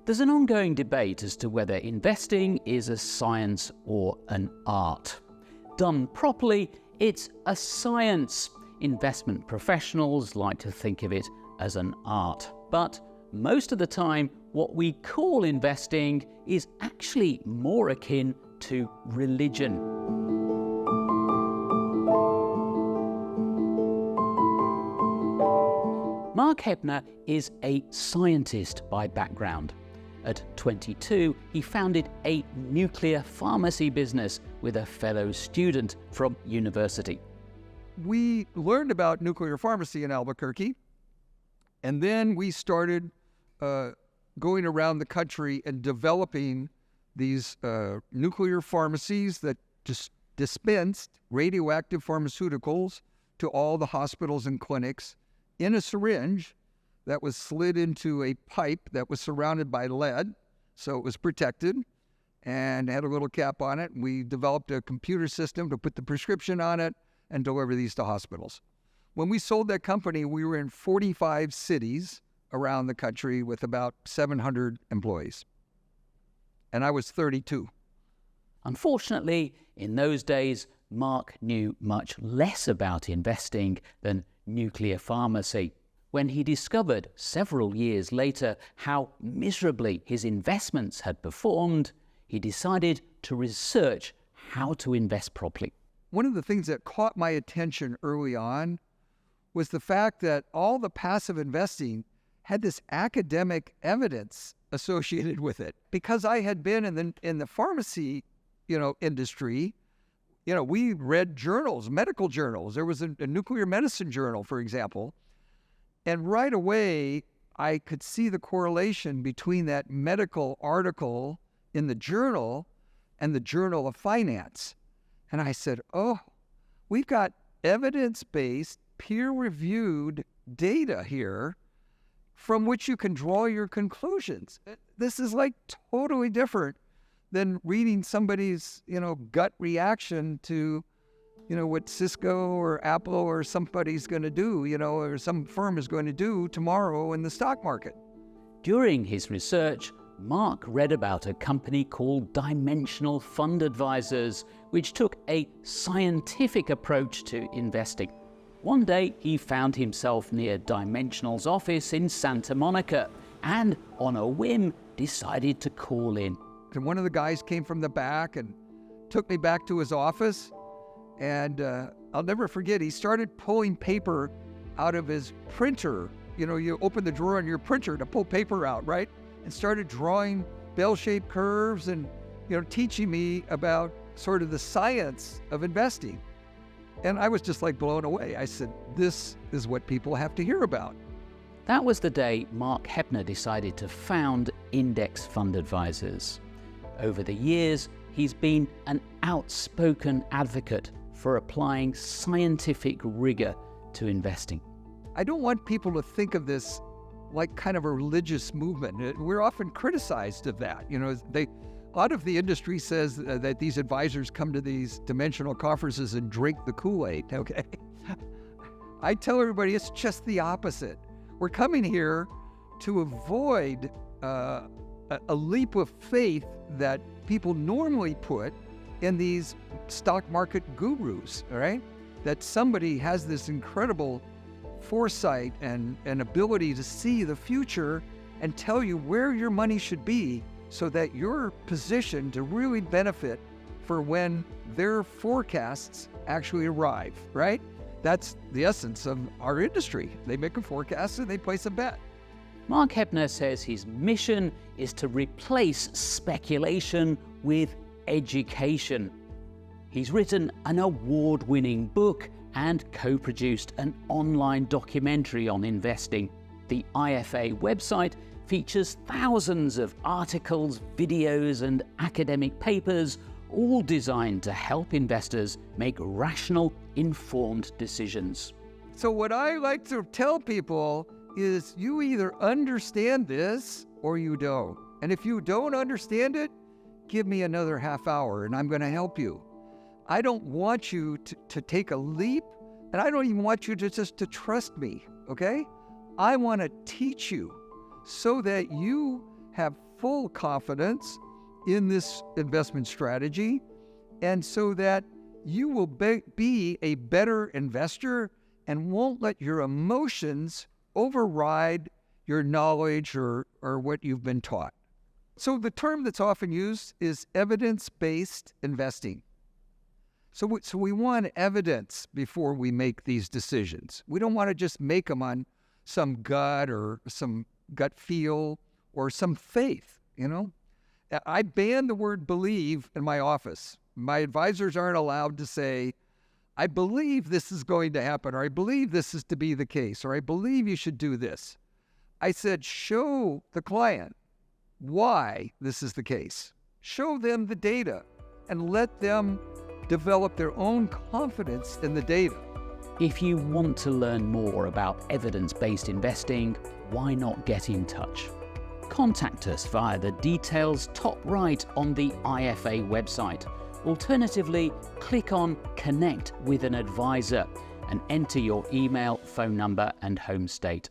There's an ongoing debate as to whether investing is a science or an art. Done properly, it's a science. Investment professionals like to think of it as an art. But most of the time, what we call investing is actually more akin to religion. Mark Hebner is a scientist by background. At 22, he founded a nuclear pharmacy business with a fellow student from university. We learned about nuclear pharmacy in Albuquerque, and then we started going around the country and developing these nuclear pharmacies that just dispensed radioactive pharmaceuticals to all the hospitals and clinics in a syringe that was slid into a pipe that was surrounded by lead, so it was protected and had a little cap on it. We developed a computer system to put the prescription on it and deliver these to hospitals. When we sold that company, we were in 45 cities around the country with about 700 employees. And I was 32. Unfortunately, in those days, Mark knew much less about investing than nuclear pharmacy. When he discovered several years later how miserably his investments had performed, he decided to research how to invest properly. One of the things that caught my attention early on was the fact that all the passive investing had this academic evidence associated with it. Because I had been in the pharmacy, industry, we read journals, medical journals. There was a nuclear medicine journal, for example. And right away, I could see the correlation between that medical article in the journal and the Journal of Finance. And I said, oh, we've got evidence-based, peer-reviewed data here from which you can draw your conclusions. This is like totally different than reading somebody's, gut reaction to, what Cisco or Apple or somebody's going to do, or some firm is going to do tomorrow in the stock market. During his research, Mark read about a company called Dimensional Fund Advisors, which took a scientific approach to investing. One day, he found himself near Dimensional's office in Santa Monica and, on a whim, decided to call in. And one of the guys came from the back and took me back to his office. And I'll never forget, he started pulling paper out of his printer. You open the drawer on your printer to pull paper out, right? And started drawing bell-shaped curves and, teaching me about sort of the science of investing. And I was just like blown away. I said, this is what people have to hear about. That was the day Mark Hebner decided to found Index Fund Advisors. Over the years, he's been an outspoken advocate for applying scientific rigor to investing. I don't want people to think of this like kind of a religious movement. We're often criticized of that. A lot of the industry says that these advisors come to these dimensional conferences and drink the Kool-Aid, okay? I tell everybody it's just the opposite. We're coming here to avoid a leap of faith that people normally put in these stock market gurus, all right? That somebody has this incredible foresight and ability to see the future and tell you where your money should be so that you're positioned to really benefit for when their forecasts actually arrive, right? That's the essence of our industry. They make a forecast and they place a bet. Mark Hebner says his mission is to replace speculation with education. He's written an award-winning book and co-produced an online documentary on investing. The IFA website features thousands of articles, videos, and academic papers, all designed to help investors make rational, informed decisions. So what I like to tell people is you either understand this or you don't. And if you don't understand it, give me another half hour and I'm going to help you. I don't want you to take a leap, and I don't even want you to just to trust me, okay? I want to teach you so that you have full confidence in this investment strategy, and so that you will be a better investor and won't let your emotions override your knowledge or what you've been taught. So the term that's often used is evidence-based investing. So we want evidence before we make these decisions. We don't want to just make them on some gut or some gut feel or some faith, I ban the word believe in my office. My advisors aren't allowed to say, I believe this is going to happen, or I believe this is to be the case, or I believe you should do this. I said, show the client why this is the case. Show them the data and let them develop their own confidence in the data. If you want to learn more about evidence-based investing, why not get in touch? Contact us via the details top right on the IFA website. Alternatively, click on Connect with an Advisor and enter your email, phone number and home state.